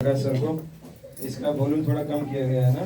Sir को इसका volume थोड़ा कम किया गया है ना,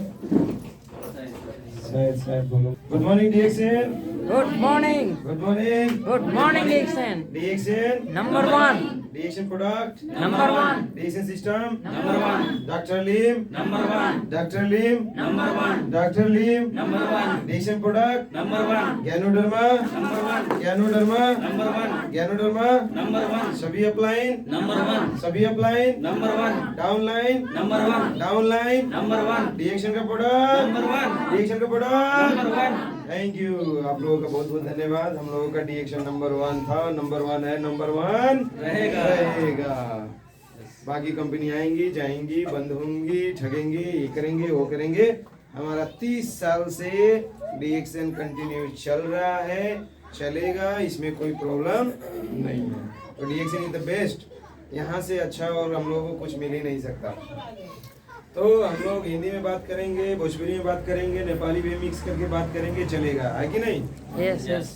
शायद volume. Good morning DXN. Good morning. Good morning. Good morning, Dixon. DXN Number one. DXN product Number one. DXN system Number one. Doctor लीम Number one. डॉक्टर लीम Number one. डॉक्टर लीम Number one. DXN product Number one. ज्ञानोडर्मा Number one. ज्ञानोडर्मा Number one. ज्ञानोडर्मा Number one. सभी upline Number one. सभी upline Number one. Downline Number one. Downline Number one. DXN का product Number one. DXN का product Number one. Thank you. आप लोगों का बहुत बहुत धन्यवाद। हम लोगों का डीएक्शन नंबर 1 था, नंबर 1 है, नंबर 1 रहेगा। बाकी कंपनी आएंगी जाएंगी, बंद होंगी, ठगेंगी, ये करेंगे वो करेंगे। हमारा 30 साल से डीएक्शन कंटिन्यू चल रहा है, चलेगा, इसमें कोई प्रॉब्लम नहीं है। तो डीएक्शन इज द बेस्ट, यहाँ से अच्छा और हम लोगों को कुछ मिल ही नहीं सकता। तो हम लोग हिंदी में बात करेंगे, भोजपुरी में बात करेंगे, नेपाली में मिक्स करके बात करेंगे, चलेगा है कि नहीं? Yes, yes.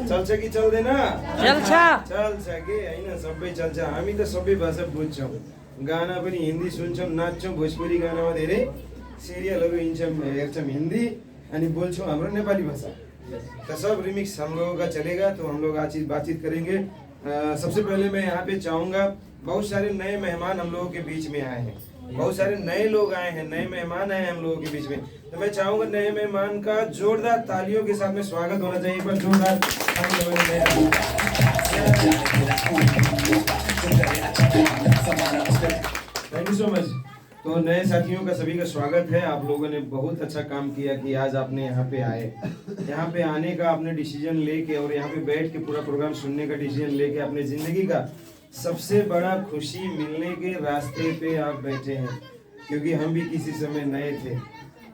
चल्छ कि चल्दैन? चल्छ के होइन, सबै चल्छ। हामी त सबै भाषा बुझ्छौँ, गाना पनि हिन्दी सुन्छौँ, नाच्छौँ, भोजपुरी गानामा धेरै सिरियलहरू हेर्छौँ हिन्दी, अनि बोल्छौँ हाम्रो नेपाली भाषा। तो सब रिमिक्स हम लोगों का चलेगा। तो हम लोग आज बातचीत करेंगे। सबसे पहले मैं यहाँ पे चाहूँगा, बहुत सारे नए मेहमान हम लोगों के बीच में आए हैं, बहुत सारे नए लोग आए हैं, नए मेहमान आए हैं हम लोगों के बीच में। तो मैं चाहूंगा नए मेहमान का जोरदार तालियों के साथ में स्वागत होना चाहिए। एक बार जोरदार थैंक यू सो मच। तो नए साथियों का सभी का स्वागत है। आप लोगों ने बहुत अच्छा काम किया कि आज आपने यहाँ पे आए। यहाँ पे आने का आपने डिसीजन लेके और यहाँ पे बैठ के पूरा प्रोग्राम सुनने का डिसीजन लेके अपने जिंदगी का सबसे बड़ा खुशी मिलने के रास्ते पे आप बैठे हैं। क्योंकि हम भी किसी समय नए थे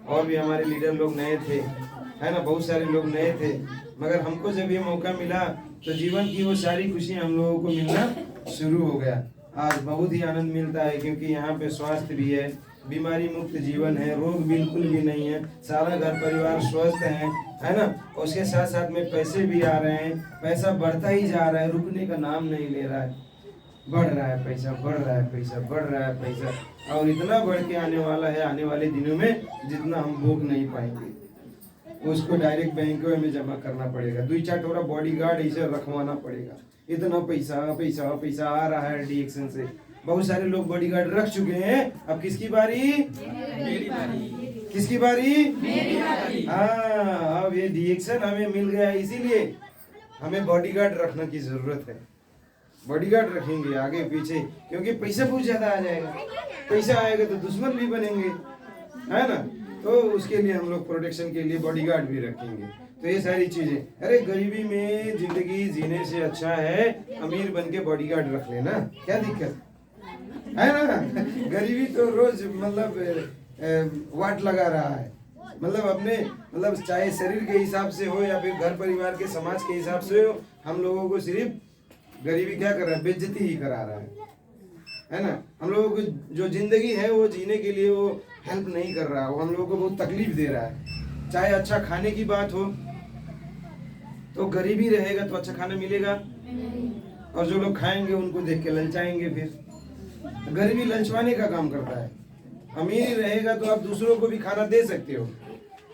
और भी हमारे लीडर लोग नए थे, है ना, बहुत सारे लोग नए थे, मगर हमको जब ये मौका मिला तो जीवन की वो सारी खुशियाँ हम लोगों को मिलना शुरू हो गया। आज बहुत ही आनंद मिलता है क्योंकि यहाँ पे स्वास्थ्य भी है, बीमारी मुक्त जीवन है, रोग बिल्कुल भी नहीं है, सारा घर परिवार स्वस्थ है ना। उसके साथ साथ में पैसे भी आ रहे हैं, पैसा बढ़ता ही जा रहा है, रुकने का नाम नहीं ले रहा है, बढ़ रहा है पैसा, बढ़ रहा है पैसा, बढ़ रहा है पैसा, और इतना बढ़ के आने वाला है आने वाले दिनों में जितना हम भोग नहीं पाएंगे। उसको डायरेक्ट बैंकों में जमा करना पड़ेगा, 2-4 टोरा बॉडीगार्ड इसे रखवाना पड़ेगा। इतना पैसा पैसा पैसा आ रहा है डीएक्शन से। बहुत सारे लोग बॉडीगार्ड रख चुके हैं, अब किसकी बारी? मेरी बारी। किसकी बारी? मेरी बारी। हाँ, अब ये डीएक्शन हमें मिल गया, इसीलिए हमें बॉडीगार्ड रखने की जरूरत है। बॉडीगार्ड रखेंगे आगे पीछे, क्योंकि पैसा बहुत ज्यादा आ जाएगा, पैसा आएगा तो दुश्मन भी बनेंगे, है ना। तो उसके लिए हम लोग प्रोटेक्शन के लिए बॉडीगार्ड भी रखेंगे। तो ये सारी चीजें, अरे गरीबी में जिंदगी जीने से अच्छा है अमीर बन के बॉडीगार्ड रख लेना, क्या दिक्कत है ना। गरीबी तो रोज मतलब वाट लगा रहा है, मतलब अपने मतलब चाहे शरीर के हिसाब से हो या फिर घर परिवार के समाज के हिसाब से हो, हम लोगों को सिर्फ गरीबी क्या कर रहा है? बेइज्जती ही करा रहा है ना। हम लोगों को जो जिंदगी है वो जीने के लिए वो हेल्प नहीं कर रहा है, वो हम लोगों को बहुत तकलीफ दे रहा है। चाहे अच्छा खाने की बात हो तो गरीबी रहेगा तो अच्छा खाना मिलेगा, और जो लोग खाएंगे उनको देख के ललचाएंगे। फिर गरीबी ललचवाने का काम करता है। अमीरी रहेगा तो आप दूसरों को भी खाना दे सकते हो,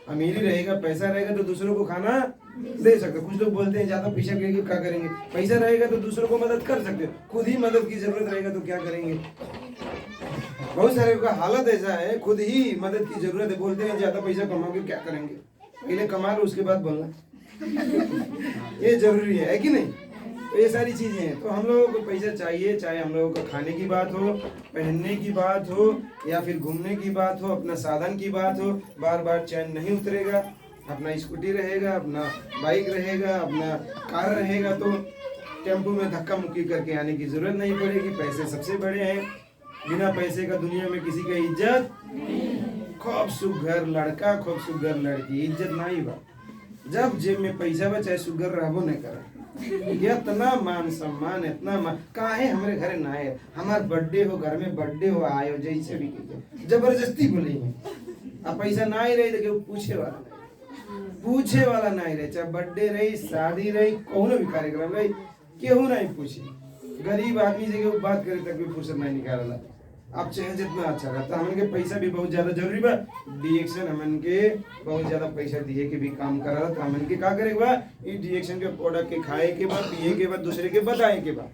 अमीरी रहेगा, पैसा रहेगा तो दूसरों को खाना दे सकते हो। कुछ लोग बोलते हैं ज्यादा पैसा करेंगे क्या करेंगे, पैसा रहेगा तो दूसरों को मदद कर सकते हो, खुद ही मदद की जरूरत रहेगा तो क्या करेंगे। बहुत सारे का हालत ऐसा है, खुद ही मदद की जरूरत है, बोलते हैं ज्यादा पैसा कमाओगे क्या करेंगे, पहले कमा लो उसके बाद बोलना ये जरूरी है कि नहीं। तो ये सारी चीजें हैं। तो हम लोगों को पैसा चाहिए, चाहे हम लोगों को खाने की बात हो, पहनने की बात हो, या फिर घूमने की बात हो, अपना साधन की बात हो। बार बार चैन नहीं उतरेगा, अपना स्कूटी रहेगा, अपना बाइक रहेगा, अपना कार रहेगा, तो टेम्पो में धक्का मुक्की करके आने की जरूरत नहीं पड़ेगी। पैसे सबसे बड़े हैं, बिना पैसे का दुनिया में किसी का इज्जत। खूब सुघर लड़का, खूब सुघर लड़की, इज्जत नहीं बा। जब जेब में पैसा बा चाहे सुघर रहबो नहीं करे, इतना मान सम्मान, इतना मान काहे हमरे घरे ना है, हमार बर्थडे हो, घर में बर्थडे हो, आयो जैसे भी जबरदस्ती बोलेंगे। अब पैसा ना ही रही तो पूछे वाला नहीं रहे, चाहे बर्थडे रही, शादी रही, कोनो भी कार्यक्रम रही, केहू नहीं पूछे। गरीब आदमी से बात करे तक भी फुर्सत नहीं निकालला, आप चाहे जितना अच्छा रहता हमन के पैसा भी बहुत ज्यादा जरूरी बा। डिएक्शन हमन के बहुत ज्यादा पैसा दिए के भी काम करला तो हमन के का करे के बा ई डिएक्शन के प्रोडक्ट के खाए के बा, पिए के बा, दूसरे के बताए के बा।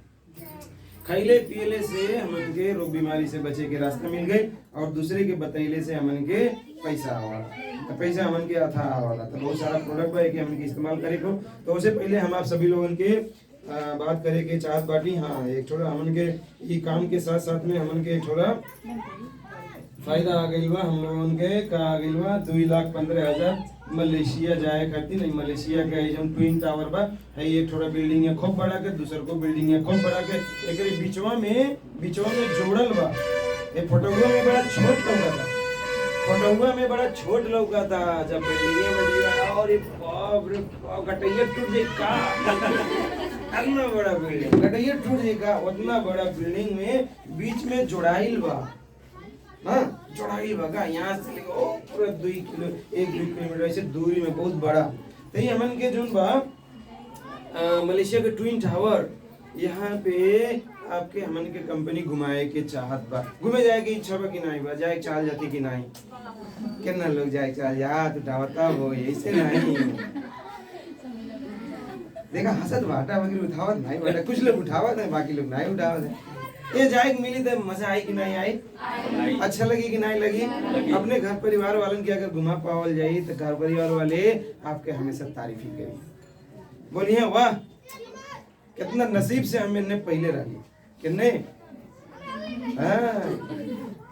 खैले पियले से हमन के रोग बीमारी से बचे के रास्ता मिल गए और दूसरे के बतैले से हमन के पैसा आवाला, तो पैसा हमन के अथा आवाला। तो बहुत सारा प्रोडक्ट बा कि हमन के इस्तेमाल करे को। तो उससे पहले हम आप सभी लोगन के बात करे के चाहत बाटी। हाँ, एक थोड़ा हमन के ई काम के साथ साथ में हमन के थोड़ा फायदा आ गइल बा। हम लोगन के का आ गइल बा 2,15,000 मलेशिया जाए खातिर। नहीं, मलेशिया के जौन ट्विन टावर बा है, एक थोड़ा बिल्डिंग है खूब बड़ा के, दूसर को बिल्डिंग है खूब बड़ा के, एकरे बीचवा में जोड़ल बा। ये फोटोवा में बड़ा छोट लौका था, फोटोवा में बड़ा छोट लौका था। जब बिल्डिंग बड़ी और बाप रे बाप, गटैया टूट जाए का इतना बड़ा बिल्डिंग, गटैया टूट जाए का उतना बड़ा बिल्डिंग में बीच में जोड़ाइल बा। हाँ, जोड़ाइल बा का यहाँ से लेके ओ पूरा 2 किलोमीटर ऐसे दूरी में बहुत बड़ा। तो ये हमन के जोन बा मलेशिया के ट्विन टावर, यहाँ पे आपके हमन के कंपनी घुमाए के चाहत बा। घूमे जाए की इच्छा बा कि नहीं बा? जाए चाल जाती कि नहीं? कितना लोग जाए चाल हाथ उठावता हो, ऐसे नहीं देखा हंसत बाटा वगैरह उठावत नहीं बाटा, कुछ लोग उठावत है बाकी लोग नहीं उठावत है। ये जाए मिली तो मजा आई कि नहीं आई? अच्छा लगी कि नहीं लगी? अपने घर परिवार वालन की अगर घुमा पावल जाई तो घर परिवार वाले आपके हमेशा तारीफ ही करी। बोलिए वाह, कितना नसीब से हमने पहले रही, कितने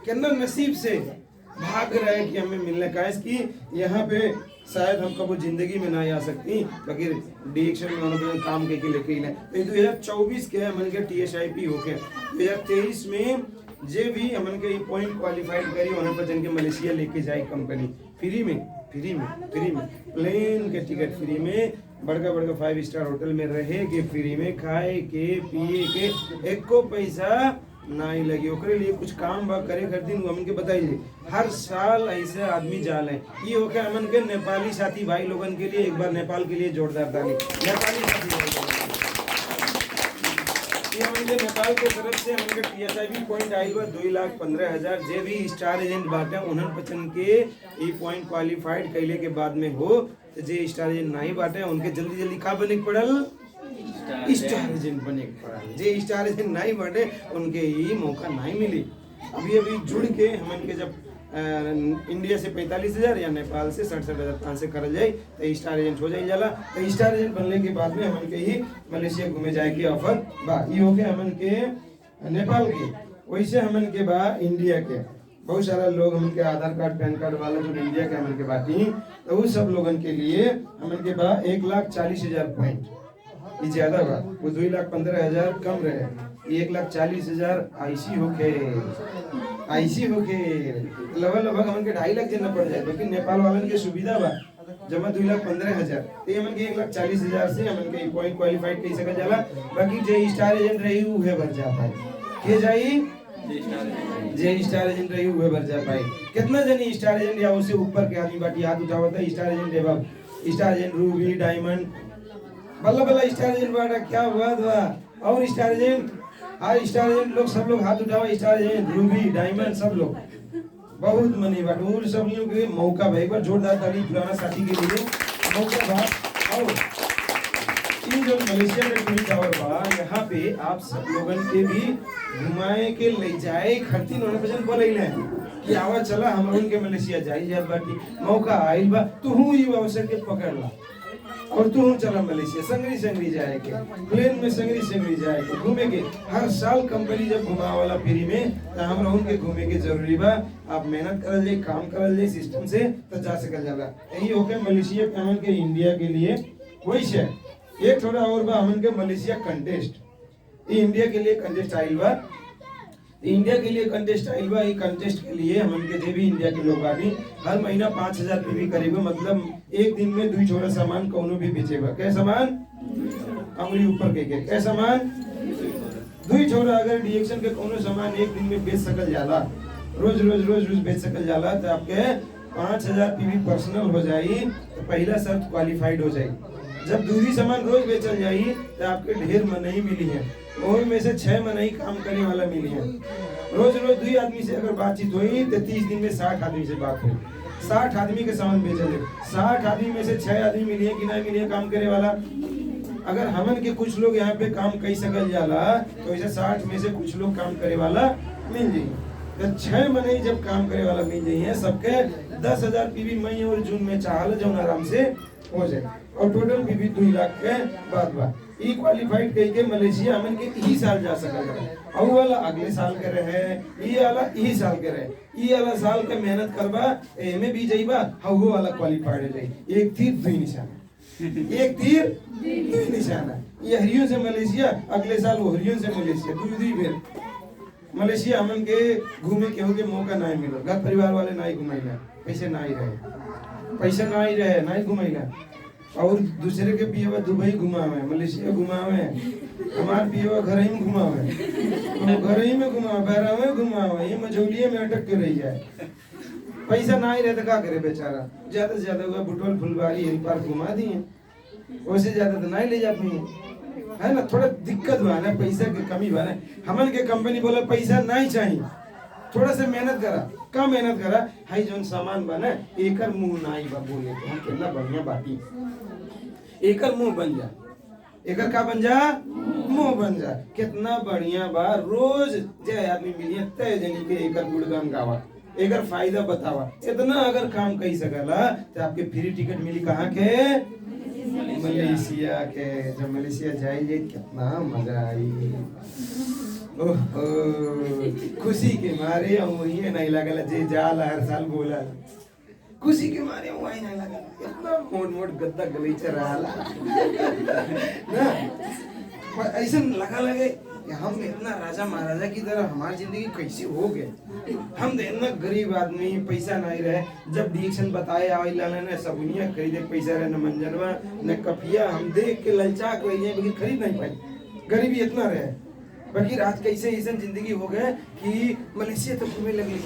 कितना नसीब से भाग रहे कि हमें मिलने का। इसकी यहाँ पे शायद हम कभी जिंदगी में ना आ सकती, बाकी डिएक्शन में उन्होंने काम के लेके ही तो 2024 के हमन के TSIP होके 2023 में जे भी हमन के पॉइंट क्वालिफाइड करी उन्हें पर जन के मलेशिया लेके जाए कंपनी फ्री में प्लेन के टिकट फ्री में, बड़का 5 स्टार होटल में रहे के फ्री में, खाए के पिए के एको पैसा नहीं लगी। ओकरे लिए कुछ काम बा करे खातिर हमन के बताइए। हर साल ऐसे आदमी जाल है। ये होके हमन के नेपाली साथी भाई लोगन के लिए एक बार नेपाल के लिए जोरदार ताली। नेपाली साथी भाई लोगन ये हमन के नेपाल के तरफ से हमन के TSIP पॉइंट आई बा 2,15,000। जे भी स्टार एजेंट बाटे उन्हन पचन के ई पॉइंट क्वालिफाइड कैले के बाद में हो, तो जे स्टार एजेंट नहीं बाटे उनके जल्दी जल्दी का बने पड़ल स्टार एजेंट बने पड़ल। जे स्टार एजेंट नहीं बाटे उनके ही मौका नहीं मिली। अभी जुड़ के हमन के जब इंडिया से 45,000 या नेपाल से 67,000 से करल जाए तो स्टार एजेंट हो जाए जाला। तो स्टार एजेंट बनने के बाद में हमन के ही मलेशिया घूमे जाए के ऑफर बा। ये हो गया हमन के नेपाल के। वैसे हमन के बा इंडिया के बहुत सारा लोग हमन के आधार कार्ड पैन कार्ड वाला जो इंडिया के हमन के बाटी, तो वो सब लोगन के लिए हमन के बा 1,40,000 पॉइंट। ये ज्यादा बा, वो 2,15,000 कम रहे। 1,40,000 आईसी होके लगभग हमन के 2.5 लाख देना पड़ जाए। लेकिन नेपाल वालन के सुविधा बा जमा 2,15,000, तो हमन के 1,40,000 से हमन के पॉइंट क्वालिफाइड कर सकल जाला। बाकी जे स्टार एजेंट रही उहे भर जा पाए। के जाई जे स्टार एजेंट रही उहे भर जा पाए। कितना जनी स्टार एजेंट या उससे ऊपर के आदमी बाटी हाथ उठावत है। स्टार एजेंट है बाप, स्टार एजेंट रूबी डायमंड बल्ला स्टार एजेंट बाटा क्या हुआ बा। और स्टार एजेंट स्टार एजेंट लोग सब लोग हाथ उठावा। स्टार एजेंट रूबी डायमंड सब लोग बहुत मनी बात और सब लोग के मौका भाई एक बार जोरदार ताली पुराना साथी के लिए मौका बा। और इन जो मलेशिया में ट्विन टावर बा, यहाँ पे आप सब लोगन के भी घुमाए के ले जाए खर्ची उन्होंने पसंद बोले कि आवा चला हम लोगन के मलेशिया जाई जात बाटी मौका आइल बा, तू हूँ ये अवसर के पकड़ ला और तू चला मलेशिया संगरी जाए के प्लेन में संगरी जाए के घूमे के। हर साल कंपनी जब घुमा वाला फ्री में तो हम लोगन के घूमे के जरूरी बा। आप मेहनत करल जाए, काम करल जाए सिस्टम से तो जा सकल जाला। यही होके मलेशिया हमन के इंडिया के लिए वैसे एक थोड़ा और बा हमन के मलेशिया कंटेस्ट। ये इंडिया के लिए कंटेस्ट आइल बा, इंडिया के लिए कंटेस्ट आइल बा। ये कंटेस्ट के लिए हमन के जे भी इंडिया के लोग बानी हर महीना 5,000 पीवी करीब, मतलब एक दिन में 2 छोरा सामान कोनो भी बेचेबा। क्या सामान? अंगुली ऊपर के क्या सामान? 2 छोरा अगर डिएक्शन के कोनो सामान एक दिन में बेच सकल जाला, रोज बेच सकल जाला, तो आपके 5,000 पीवी पर्सनल हो जाई। तो पहला शर्त क्वालिफाइड हो जाई। जब दूसरी सामान रोज बेचल जाई तो आपके ढेर नहीं मिली है। वो में से 6 मनई काम करने वाला मिली है। रोज रोज 2 आदमी से अगर बातचीत हुई तो 30 दिन में 60 आदमी से बात हुई। 60 आदमी के सामान बेचे 60 आदमी में से 6 आदमी मिली है कि नहीं मिली है काम करे वाला। अगर हमन के कुछ लोग यहाँ पे काम कई सकल जाला तो ऐसे 60 में से कुछ लोग काम करे वाला मिल जाइए। तो 6 महीने जब काम करे वाला मिल जाइए सबके 10,000 पीवी मई और जून में चाहल जो आराम से हो जाए और टोटल पीवी 2 लाख के बाद बा ई क्वालिफाइड कई के मलेशिया हमन के ई साल जा सकल है। और वाला अगले साल के रहे ई वाला ई साल के रहे ई वाला साल के मेहनत करबा एमे भी जाइबा हउ वाला क्वालिफाइड हो जाई। एक तीर 2 निशान एक तीर 2 निशान है। ये हरियों से मलेशिया अगले साल वो हरियों से मलेशिया 2 बेर मलेशिया हमन के घूमे के होके मौका नहीं मिलो। घर परिवार वाले नहीं घुमाइला पैसे नहीं रहे नहीं घुमाइला और दूसरे के पियवा दुबई घुमावे मलेशिया घुमावे हमार पियवा घर ही में घुमावे तो घर ही में घुमावे बहरावे घुमावे ये मझौलिए में अटक के रह जाए। पैसा नहीं रहे तो क्या करे बेचारा ज्यादा से ज्यादा हुआ बुटवल फुलवारी हिल पार्क घुमा दिए वैसे ज्यादा तो नहीं ले जाती है ना। थोड़ा दिक्कत बा ना पैसा की कमी बा ना। हमन के कंपनी बोला पैसा नहीं चाहिए थोड़ा सा मेहनत करा कम मेहनत करा हाई जोन सामान बा ना एकर मुंह नहीं बा बोले तो हम कितना बढ़िया बाटी एकर मुंह बन जा एकर का बन जा मुंह बन जा कितना बढ़िया बा। रोज जे आदमी मिलिए तय जनी के एकर गुणगान गावा एकर फायदा बतावा। इतना अगर काम कही सकला तो आपके फ्री टिकट मिली कहाँ के मलेशिया के। जब मलेशिया जाइए कितना मजा आई खुशी के मारे वही नहीं लगल जे जाला हर साल बोला खुशी के मारे वही नहीं लगल इतना मोट मोट गद्दा गलीचा रहा ना ऐसा लगे कि हम इतना राजा महाराजा की तरह हमारी जिंदगी कैसे हो गए। हम तो इतना गरीब आदमी पैसा नहीं रहे जब डिएक्शन बताए आइला ने सबनिया खरीदे पैसा रहे न मंजनवा न कफिया हम देख के ललचा के लेकिन खरीद नहीं पाई गरीबी इतना रहे। बाकी आज कैसे ऐसा जिंदगी हो गए कि मलेशिया तो घूमे लगे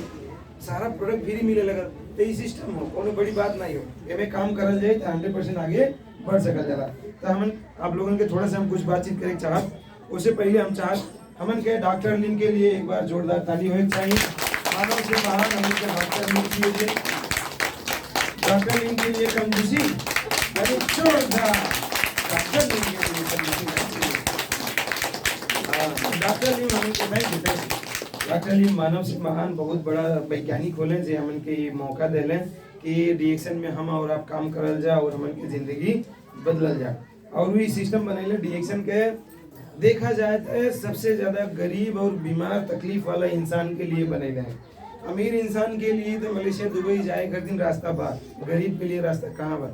सारा प्रोडक्ट फ्री मिले लगा तो ये सिस्टम हो कोनो बड़ी बात नहीं हो एमे काम करल जाए तो 100% आगे बढ़ सकल जाला। तो हम आप लोगों के थोड़ा सा हम कुछ बातचीत करें चाहत उससे पहले हम चाहत हमन के डॉक्टर लिन के लिए एक बार जोरदार ताली होनी चाहिए। मानव से महान हमन के डॉक्टर लिन के लिए डॉक्टर लिन के लिए कंजूसी यानी जोरदार डॉक्टर लिन के लिए कंजूसी डॉक्टर लिन हमन के नहीं डॉक्टर लिन मानव से महान बहुत बड़ा वैज्ञानिक होले जे हमन के ये मौका देले कि रिएक्शन में हम और आप काम करल जा और हमन की जिंदगी बदलल जा और वही सिस्टम बनैले रिएक्शन के देखा जाए तो सबसे ज्यादा गरीब और बीमार तकलीफ वाला इंसान के लिए बने गए। अमीर इंसान के लिए तो मलेशिया दुबई जाए हर दिन रास्ता बा गरीब के लिए रास्ता कहाँ बा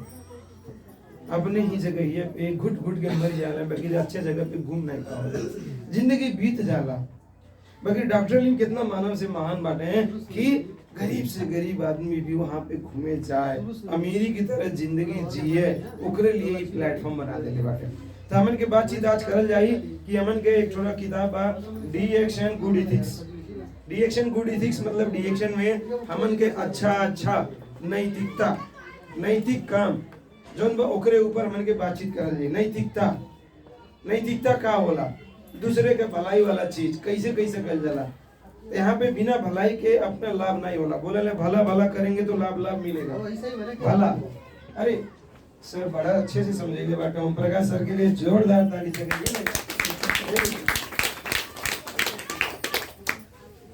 अपने ही जगह ही एक घुट घुट के मर जाला बाकी अच्छे जगह पे घूम नहीं पाओ जिंदगी बीत जाला। बाकी डॉक्टर लिन कितना मानव से महान बाटे हैं कि गरीब से गरीब आदमी भी वहाँ पे घूमे जाए अमीरी की तरह जिंदगी जिए ओकरे लिए प्लेटफॉर्म बना देले बाटे। तो हमन के बातचीत आज करल जाई कि हमन के एक छोटा किताब बा डिएक्शन गुड एथिक्स। डिएक्शन गुड एथिक्स मतलब डिएक्शन में हमन के अच्छा नैतिकता नैतिक काम जोन बा ओकरे ऊपर हमन के बातचीत करल जाई। नैतिकता का होला दूसरे के भलाई वाला चीज कैसे कैसे कल जाला। यहाँ पे बिना भलाई के अपना लाभ नहीं होला बोला ले भला भला करेंगे तो लाभ मिलेगा भला। अरे सर बड़ा अच्छे से समझेंगे बाटा ओम प्रकाश सर के लिए जोरदार ताली चाहिए।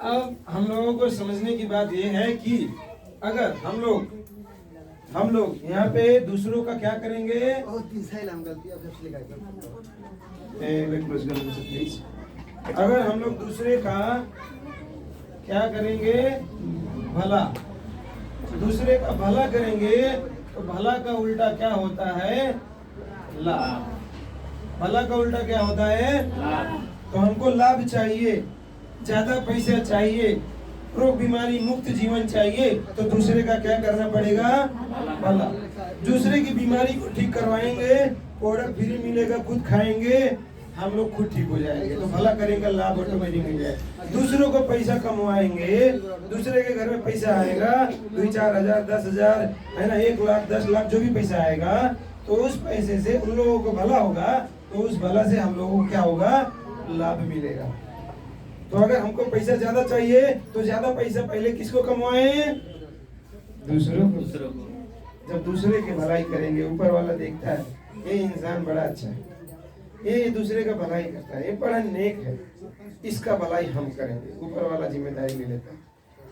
अब हम लोगों को समझने की बात यह है कि अगर हम लोग यहाँ पे दूसरों का क्या करेंगे अगर हम लोग दूसरे का क्या करेंगे भला दूसरे का भला करेंगे तो भला का उल्टा क्या होता है लाभ। भला का उल्टा क्या होता है तो हमको लाभ चाहिए ज्यादा पैसा चाहिए रोग बीमारी मुक्त जीवन चाहिए तो दूसरे का क्या करना पड़ेगा भला। दूसरे की बीमारी को ठीक करवाएंगे प्रोडक्ट फ्री मिलेगा खुद खाएंगे हम लोग खुद ठीक हो जाएंगे तो भला करेंगे लाभ ऑटोमेटिक मिल जाए। दूसरों को पैसा कमवाएंगे दूसरे के घर में पैसा आएगा 2-4 हजार 10 हजार है ना 1 लाख 10 लाख जो भी पैसा आएगा तो उस पैसे से उन लोगों को भला होगा तो उस भला से हम लोगों को क्या होगा लाभ मिलेगा। तो अगर हमको पैसा ज्यादा चाहिए तो ज्यादा पैसा पहले किसको कमाएं? दूसरों को। जब दूसरे की भलाई करेंगे, ऊपर वाला देखता है ये इंसान बड़ा अच्छा है, ये दूसरे का भलाई करता है, ये बड़ा नेक है, इसका भलाई हम करेंगे, ऊपर वाला जिम्मेदारी ले लेता है।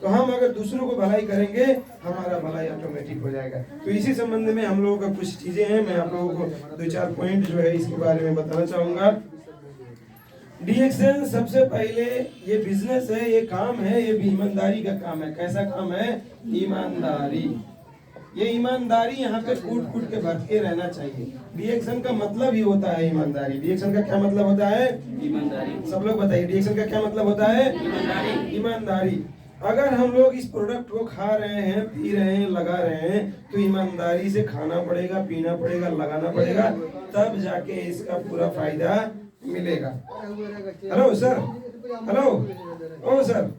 तो हम अगर दूसरों को भलाई करेंगे, हमारा भलाई ऑटोमेटिक हो जाएगा। तो इसी संबंध में हम लोगों का कुछ चीजें हैं, मैं आप लोगों को 2-4 पॉइंट जो है इसके बारे में बताना चाहूंगा। डीएक्सएन सबसे पहले ये बिजनेस है, ये काम है, ये भी ईमानदारी का काम है। कैसा काम है? ईमानदारी। ये ईमानदारी यहाँ पे कूट कूट के भटके रहना चाहिए। डीएक्सएन का मतलब ही होता है ईमानदारी। डीएक्सएन का क्या मतलब होता है? ईमानदारी। सब लोग बताइए डीएक्सएन का क्या मतलब होता है? ईमानदारी। ईमानदारी। अगर हम लोग इस प्रोडक्ट को खा रहे हैं, पी रहे हैं, लगा रहे हैं, तो ईमानदारी से खाना पड़ेगा, पीना पड़ेगा, लगाना पड़ेगा, तब जाके इसका पूरा फायदा मिलेगा। हेलो सर, हेलो, ओ सर,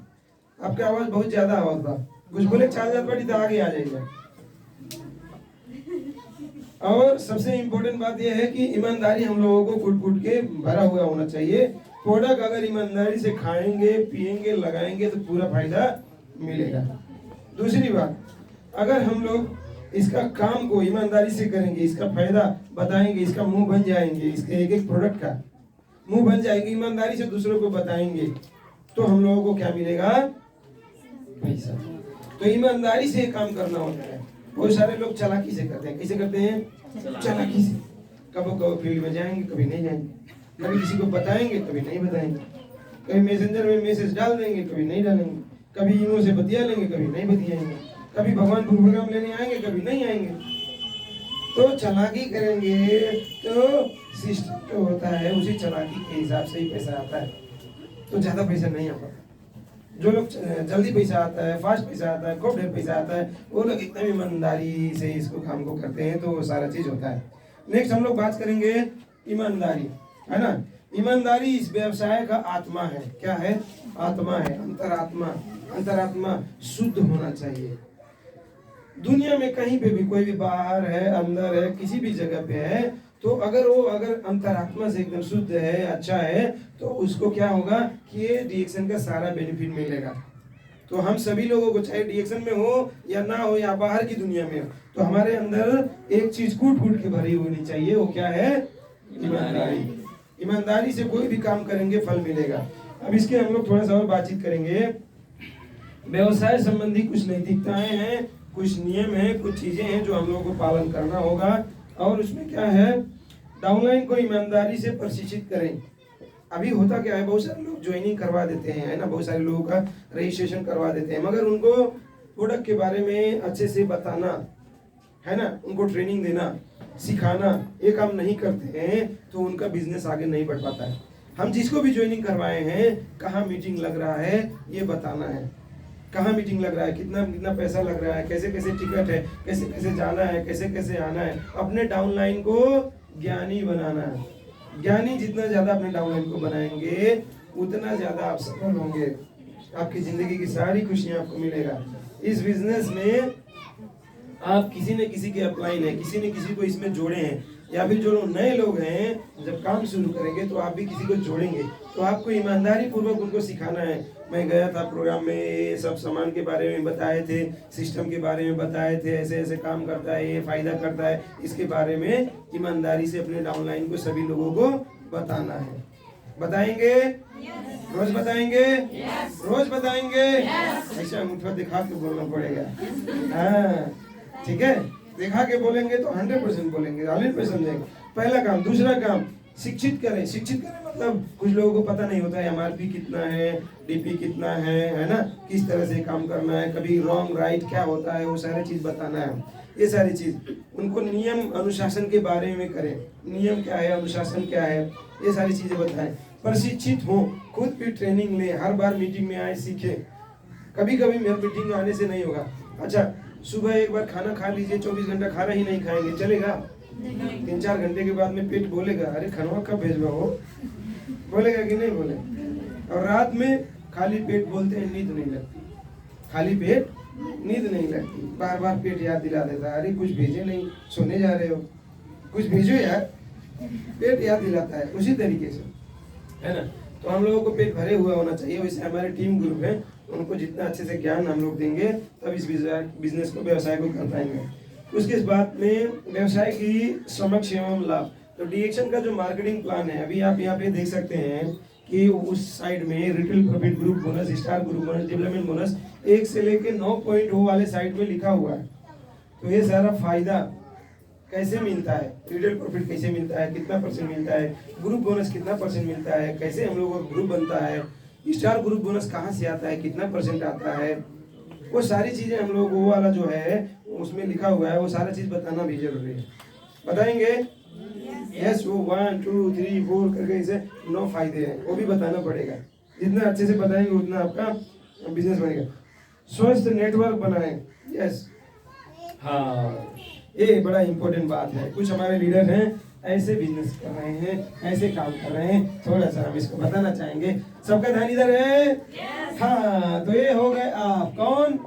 आपकी आवाज बहुत ज्यादा आवाज बा, कुछ बोले 4 बड़ी तो आगे आ जाइए। और सबसे इम्पोर्टेंट बात यह है कि ईमानदारी हम लोगों को कूट कूट के भरा हुआ होना चाहिए। प्रोडक्ट अगर ईमानदारी से खाएंगे, पिएंगे, लगाएंगे तो पूरा फायदा मिलेगा। दूसरी बात, अगर हम लोग इसका काम को ईमानदारी से करेंगे, इसका फायदा बताएंगे, इसका मुंह बन जाएंगे, इसके एक एक प्रोडक्ट का मुंह बन जाएगी, ईमानदारी से दूसरों को बताएंगे, तो हम लोगों को क्या मिलेगा? पैसा। तो ईमानदारी से काम करना होता है। बहुत सारे लोग चालाकी से करते हैं। कैसे करते हैं? चालाकी से। कभी फील्ड में जाएंगे, कभी नहीं जाएंगे, कभी किसी को बताएंगे, कभी नहीं बताएंगे, कभी मैसेंजर में मैसेज डाल देंगे, कभी नहीं डालेंगे, कभी इनों से बतिया लेंगे, कभी नहीं बतियाएंगे, कभी भगवानपुर प्रोग्राम लेने आएंगे, कभी नहीं आएंगे। तो चालाकी करेंगे तो सिस्टम जो होता है उसी चालाकी के हिसाब से ही पैसा आता है। तो ज्यादा पैसा नहीं आता। जो लोग जल्दी पैसा आता है, फास्ट पैसा आता है, खूब ढेर पैसा आता है, वो लोग एकदम ईमानदारी से इसको काम को करते हैं, तो वो सारा चीज होता है। नेक्स्ट हम लोग बात करेंगे ईमानदारी, है ना। ईमानदारी इस व्यवसाय का आत्मा है। क्या है? आत्मा है, अंतरात्मा। अंतरात्मा शुद्ध होना चाहिए। दुनिया में कहीं पे भी, कोई भी बाहर है, अंदर है, किसी भी जगह पे है, तो अगर अंतरात्मा से एकदम शुद्ध है, अच्छा है, तो उसको क्या होगा कि ये डीएक्सएन का सारा बेनिफिट मिलेगा। तो हम सभी लोगों को, चाहे डीएक्सएन में हो या ना हो, या बाहर की दुनिया में हो, तो हमारे अंदर एक चीज कूट कूट के भरी होनी चाहिए। वो क्या है? ईमानदारी। ईमानदारी से कोई भी काम करेंगे, फल मिलेगा। अब इसके हम लोग थोड़ा सा और बातचीत करेंगे। व्यवसाय संबंधी कुछ नैतिकताएं हैं, कुछ नियम हैं, कुछ चीजें हैं जो हम लोगों को पालन करना होगा। और उसमें क्या है? डाउनलाइन को ईमानदारी से प्रशिक्षित करें। अभी होता क्या है, बहुत सारे लोग ज्वाइनिंग करवा देते हैं, है ना, बहुत सारे लोगों का रजिस्ट्रेशन करवा देते हैं, मगर उनको प्रोडक्ट के बारे में अच्छे से बताना, है ना, उनको ट्रेनिंग देना, सिखाना, ये काम नहीं करते हैं, तो उनका बिजनेस आगे नहीं बढ़ पाता है। हम जिसको भी ज्वाइनिंग करवाए हैं, कहाँ मीटिंग लग रहा है ये बताना है, कहाँ मीटिंग लग रहा है, कितना कितना पैसा लग रहा है, कैसे कैसे टिकट है, कैसे कैसे जाना है, कैसे कैसे आना है। अपने डाउनलाइन को ज्ञानी बनाना है। ज्ञानी जितना ज्यादा अपने डाउनलाइन को बनाएंगे, उतना ज्यादा आप सफल होंगे। आपकी जिंदगी की सारी खुशियां आपको मिलेगा। इस बिजनेस में आप किसी न किसी के अपलाइन है, किसी न किसी को इसमें जोड़े हैं, या फिर जो लोग नए लोग हैं, जब काम शुरू करेंगे तो आप भी किसी को जोड़ेंगे, तो आपको ईमानदारी पूर्वक उनको सिखाना है। मैं गया था प्रोग्राम में, ये सब सामान के बारे में बताए थे, सिस्टम के बारे में बताए थे, ऐसे ऐसे काम करता है, ये फायदा करता है, इसके बारे में ईमानदारी से अपने डाउनलाइन को सभी लोगों को बताना है। बताएंगे? रोज बताएंगे? रोज बताएंगे? ऐसा अंगूठा दिखा के बोलना पड़ेगा। हाँ, ठीक है, दिखा के बोलेंगे तो 100% बोलेंगे, 100% समझेंगे। पहला काम। दूसरा काम, शिक्षित करें। शिक्षित करें मतलब कुछ लोगों को पता नहीं होता है एमआरपी कितना है, डीपी कितना है ना, किस तरह से काम करना है, कभी रॉन्ग राइट क्या होता है, वो सारी चीज बताना है। ये सारी चीज उनको नियम अनुशासन के बारे में करें, नियम क्या है, अनुशासन क्या है, ये सारी चीजें बताएं। प्रशिक्षित हो, खुद भी ट्रेनिंग ले, हर बार मीटिंग में आए, सीखे। कभी कभी मेरे मीटिंग में आने से नहीं होगा। अच्छा, सुबह एक बार खाना खा लीजिए, 24 घंटा खाना ही नहीं खाएंगे, चलेगा? 3-4 घंटे के बाद में पेट बोलेगा, अरे खाना कब भेजवा हो, बोलेगा कि नहीं बोले? और रात में खाली पेट बोलते हैं, नींद नहीं लगती। खाली पेट नींद नहीं लगती, बार बार पेट याद दिला देता है, अरे कुछ भेजे नहीं, सोने जा रहे हो, कुछ भेजो यार, पेट याद दिलाता है। उसी तरीके से, है ना। तो हम लोगों को पेट भरे हुआ होना चाहिए। वैसे हमारे टीम ग्रुप है, उनको जितना अच्छे से ज्ञान हम लोग देंगे तब इस बिजनेस को, व्यवसाय को कर पाएंगे। उसके बाद में व्यवसाय की समक्ष एवं लाभ। तो डीएक्शन का जो मार्केटिंग प्लान है, अभी आप यहाँ पे देख सकते हैं कि उस साइड में retail profit group bonus, star group bonus, development bonus 1 से लेके 9.0 वाले साइड में लिखा हुआ है। तो ये सारा फायदा कैसे मिलता है, रिटेल प्रॉफिट कैसे मिलता है, कितना परसेंट मिलता है, ग्रुप बोनस कितना परसेंट मिलता है, कैसे हम लोगों का ग्रुप बनता है, स्टार ग्रुप बोनस कहाँ से आता है, कितना परसेंट आता है, वो सारी चीजें हम लोग वो वाला जो है उसमें लिखा हुआ है, वो सारा चीज बताना भी जरूरी है। बताएंगे? यस, वो 1 2 3 4 करके इसे 9 फायदे हैं, वो भी बताना पड़ेगा। जितना अच्छे से बताएंगे उतना आपका बिजनेस बनेगा। स्वस्थ नेटवर्क बनाएं। यस, हाँ, ये बड़ा इंपॉर्टेंट बात है। कुछ हमारे लीडर हैं ऐसे बिजनेस कर रहे हैं, ऐसे काम कर रहे हैं, थोड़ा सा हम इसको बताना चाहेंगे। सबका ध्यान इधर है। हाँ, तो ये हो गए आप। कौन?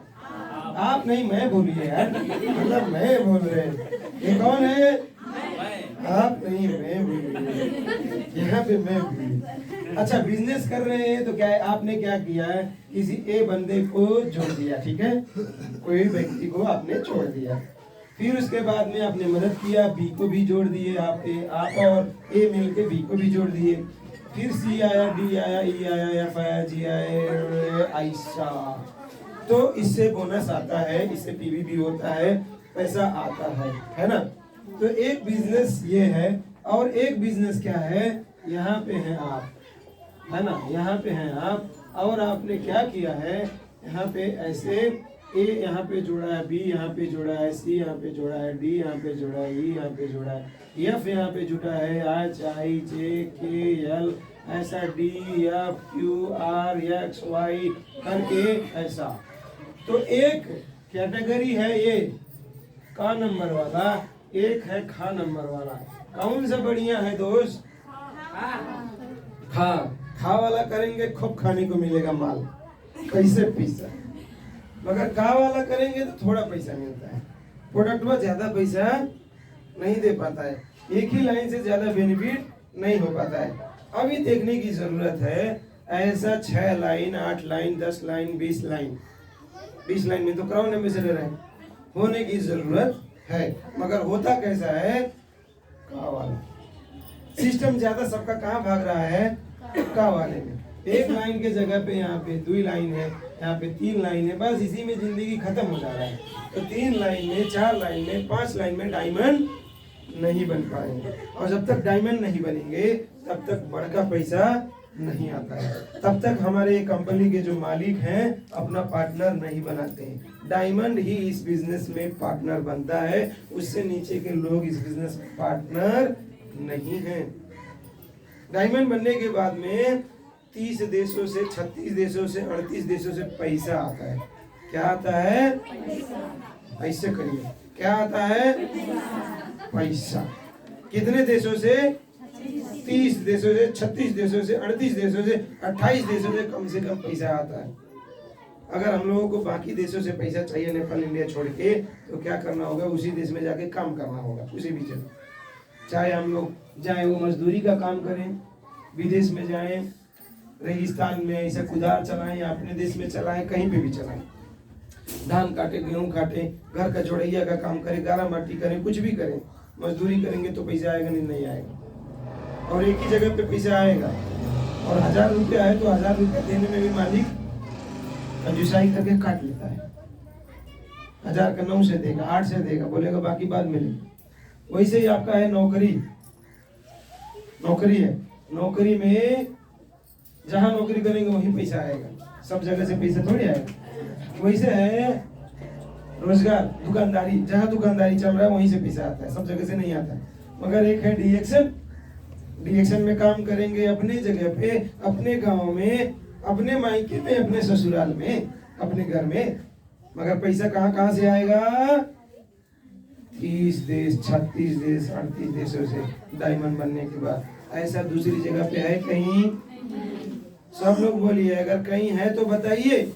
आप नहीं, मैं बोलिए यार, मतलब मैं बोल रहे हैं। ये कौन है? आप नहीं, मैं बोलिए, यहाँ पे मैं बोलिए। अच्छा, बिजनेस कर रहे हैं तो क्या है, आपने क्या किया है, किसी ए बंदे को जोड़ दिया, ठीक है, कोई व्यक्ति को आपने छोड़ दिया। फिर उसके बाद में आपने मदद किया, बी को भी जोड़ दिए, आप और ए मिलके बी को भी जोड़ दिए। फिर सी आया, डी आया, ई आया, एफ आया, जी आया, ऐसा। तो इससे बोनस आता है, इससे पीवी भी होता है, पैसा आता है ना। तो एक बिजनेस ये है, और एक बिजनेस क्या है, यहाँ पे है आप, है ना, यहाँ पे हैं आप, और आपने क्या किया है, यहाँ पे ऐसे ए यहाँ पे जोड़ा है, बी यहाँ पे जोड़ा है, सी यहाँ पे जोड़ा है, डी यहाँ पे जोड़ा है, ई यहाँ पे जोड़ा है, एफ यहाँ पे जुड़ा है, H I J K L, ऐसा D F Q R X Y करके ऐसा। तो एक कैटेगरी है ये का नंबर वाला, एक है खा नंबर वाला। कौन सा बढ़िया है दोस्त? खा वाला करेंगे, खूब खाने को मिलेगा माल, कैसे पैसा। मगर खा वाला करेंगे तो थोड़ा पैसा मिलता है, प्रोडक्ट में ज्यादा पैसा नहीं दे पाता है, एक ही लाइन से ज्यादा बेनिफिट नहीं हो पाता है। अभी देखने की जरूरत है, ऐसा 6 line, 8 line, 10 line, 20 line, 20 line में तो क्राउन एम्बेसडर है, होने की जरूरत है। मगर होता कैसा है, का वाला सिस्टम ज्यादा सबका कहाँ भाग रहा है, का वाले में। एक लाइन के जगह पे यहाँ पे 2 लाइन है, यहाँ पे 3 लाइन है, बस इसी में जिंदगी खत्म हो जा रहा है। तो 3 लाइन में, 4 लाइन में, 5 लाइन में डायमंड नहीं बन पाएंगे, और जब तक डायमंड नहीं बनेंगे तब तक बड़का पैसा नहीं आता है, तब तक हमारे कंपनी के जो मालिक हैं अपना पार्टनर नहीं बनाते हैं। डायमंड ही इस बिजनेस में पार्टनर बनता है, उससे नीचे के लोग इस बिजनेस में पार्टनर नहीं हैं। डायमंड बनने के बाद में 30 देशों से, 36 देशों से, 38 देशों से पैसा आता है। क्या आता है? ऐसे करिए, क्या आता है? पैसा। कितने देशों से? 30 देशों से, 36 देशों से, 38 देशों से, 28 देशों से कम पैसा आता है। अगर हम लोगों को बाकी देशों से पैसा चाहिए, नेपाल इंडिया छोड़ के, तो क्या करना होगा, उसी देश में जाके काम करना होगा, उसी भी जगह। चाहे हम लोग जाए वो मजदूरी का काम करें, विदेश में जाएं, रेगिस्तान में ऐसा कुदार चलाएं, या अपने देश में चलाएं, कहीं पे भी चलाएं, धान काटे, गेहूं काटे, घर का जोड़ैया का काम करें, गारा माटी करें, कुछ भी करें, मजदूरी करेंगे तो पैसा आएगा, नहीं आएगा। और एक ही जगह पे पैसा आएगा, और 1000 रुपया है तो 1000 रुपया देने में भी मालिक कंजूसाई करके काट लेता है। 1000 का 9 से देगा, 8 से देगा, बोलेगा बाकी बाद में लेगा। वैसे ही आपका है नौकरी, नौकरी है, नौकरी में जहां नौकरी करेंगे वहीं पैसा आएगा, सब जगह से पैसा थोड़ी आएगा। वैसे है रोजगार, दुकानदारी, जहां दुकानदारी चल रहा है वहीं से पैसा आता है, सब जगह से नहीं आता है। मगर एक है डीएक्शन, डीएक्शन में काम करेंगे अपने जगह पे, अपने गांव में, अपने मायके में, अपने ससुराल में, अपने घर में, मगर पैसा कहाँ से आएगा? 30 देश, 36 देश, 38 देशों से डायमंड बनने के बाद। ऐसा दूसरी जगह पे है कहीं? सब लोग बोलिए, अगर कहीं है तो बताइए।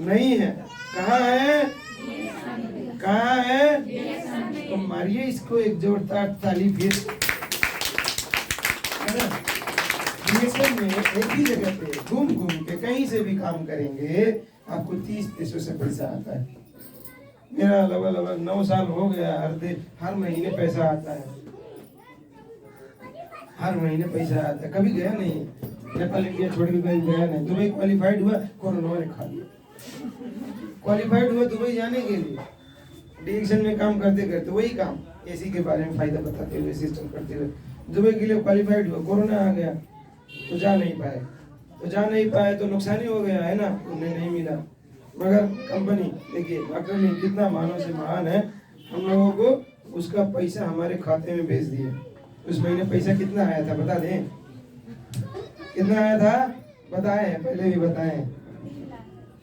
नहीं है। कहाँ है? कहाँ है? तो मारिए इसको एक जोरदार ताली फिर। DSM में एक ही जगह पे घूम घूम के कहीं से भी काम करेंगे, आपको 30 पैसों से पैसा आता है। मेरा लगभग 9 साल हो गया, हर महीने पैसा आता है, हर महीने पैसा आता है। कभी गया नहीं नेपाल इंडिया छोड़ के कहीं गया नहीं। दुबई क्वालिफाइड हुआ, कोरोना ने खा लिया। क्वालिफाइड हुआ दुबई जाने के लिए, डिएक्शन में काम करते करते वही काम एसी के बारे में फायदा बताते हुए, सिस्टम करते हुए दुबई के लिए क्वालिफाइड हुआ, कोरोना आ गया तो जा नहीं पाए तो नुकसान ही हो गया है ना, उन्हें नहीं मिला। मगर कंपनी देखिए डॉक्टर ने कितना मानव से महान है, हम लोगों को उसका पैसा हमारे खाते में भेज दिए। उस महीने पैसा कितना आया था बता दें, कितना आया था बताएं, पहले भी बताएं।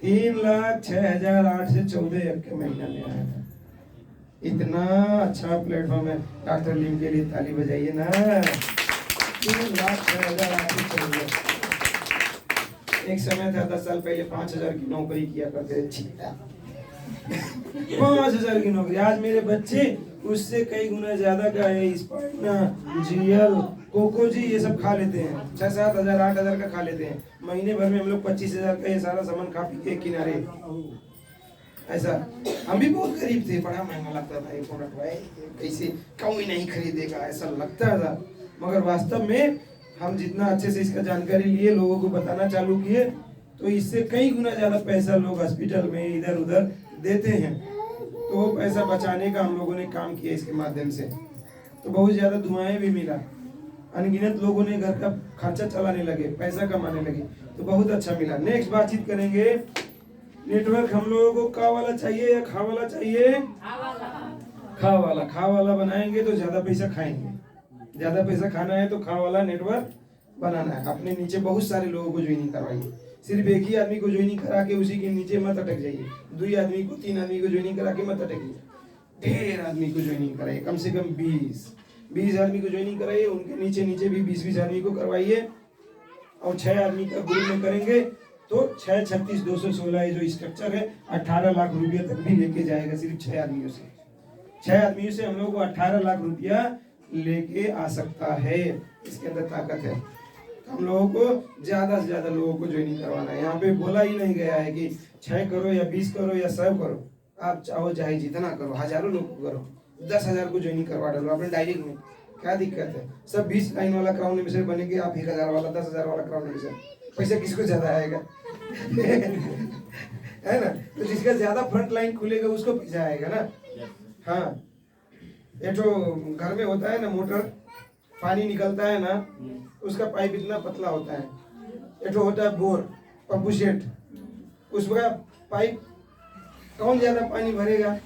3,06,814 के महीना में आया था। इतना अच्छा प्लेटफॉर्म है, डॉक्टर लीम के लिए ताली बजाइए ना। 3,06,814। एक समय था 10 साल पहले 5,000 की नौकरी किया करते थे, 5,000 की नौकरी। आज मेरे बच्चे उससे कई गुना ज्यादा का है, स्पाइना, जीएल, कोको जी ये सब खा लेते हैं, 6-7 हजार 8,000 का खा लेते हैं। महीने भर में हम लोग 25,000 का ये सारा सामान खा पी के किनारे। ऐसा हम भी बहुत गरीब थे, बड़ा महंगा लगता था ये प्रोडक्ट, भाई कैसे कोई नहीं खरीदेगा ऐसा लगता था। मगर वास्तव में हम जितना अच्छे से इसका जानकारी लिए, लोगों को बताना चालू किए, तो इससे कई गुना ज्यादा पैसा लोग हॉस्पिटल में इधर उधर देते हैं। तो वो पैसा बचाने का हम लोगों ने काम किया इसके माध्यम से, तो बहुत ज्यादा दुआएं भी मिला। अनगिनत लोगों ने घर का खर्चा चलाने लगे, पैसा कमाने लगे, तो बहुत अच्छा मिला। नेक्स्ट बातचीत करेंगे, नेटवर्क हम लोगों को का वाला चाहिए या खा वाला चाहिए? खा वाला बनाएंगे तो ज्यादा पैसा खाएंगे। ज्यादा पैसा खाना है तो खा वाला नेटवर्क बनाना है। अपने नीचे बहुत सारे लोगों को ज्वाइनिंग करवाइए, सिर्फ एक ही आदमी को ज्वाइनिंग करा के उसी के नीचे मत अटक जाइए। 2 आदमी को 3 आदमी को ज्वाइनिंग करा के मत अटकिए, ढेर आदमी को ज्वाइनिंग कराइए, कम से कम 20 आदमी को ज्वाइनिंग कराइए, उनके नीचे नीचे भी 20 आदमी को करवाइए। और 6 आदमी का ग्रुप में करेंगे तो 6, 36, 216 ये जो स्ट्रक्चर है 18 लाख रुपया तक भी लेके जाएगा, सिर्फ 6 आदमियों से। 6 आदमियों से हम लोग को 18 लाख रुपया लेके आ सकता है, इसके अंदर ताकत है। हम लोगों को ज्यादा से ज्यादा लोगों को ज्वाइनिंग करवाना है। यहाँ पे बोला ही नहीं गया है कि 6 करो या 20 करो या 100 करो, आप चाहो चाहे जितना करो, हजारों लोग को करो, 10,000 को ज्वाइनिंग करवा डालो अपने डायरेक्ट में, क्या दिक्कत है? सब 20 लाइन वाला क्राउन मिशन बनेंगे, आप 1,000 वाला 10,000 वाला क्राउन मिशन, पैसा किसको ज्यादा आएगा? है ना? तो जिसका ज्यादा फ्रंट लाइन खुलेगा उसको पैसा आएगा ना। हाँ, ये जो घर में होता है ना मोटर, पानी निकलता है ना, उसका पाइप इतना पतला होता है। ये जो होता है बोर, पंप सेट, उसका पाइप कौन ज्यादा पानी भरेगा?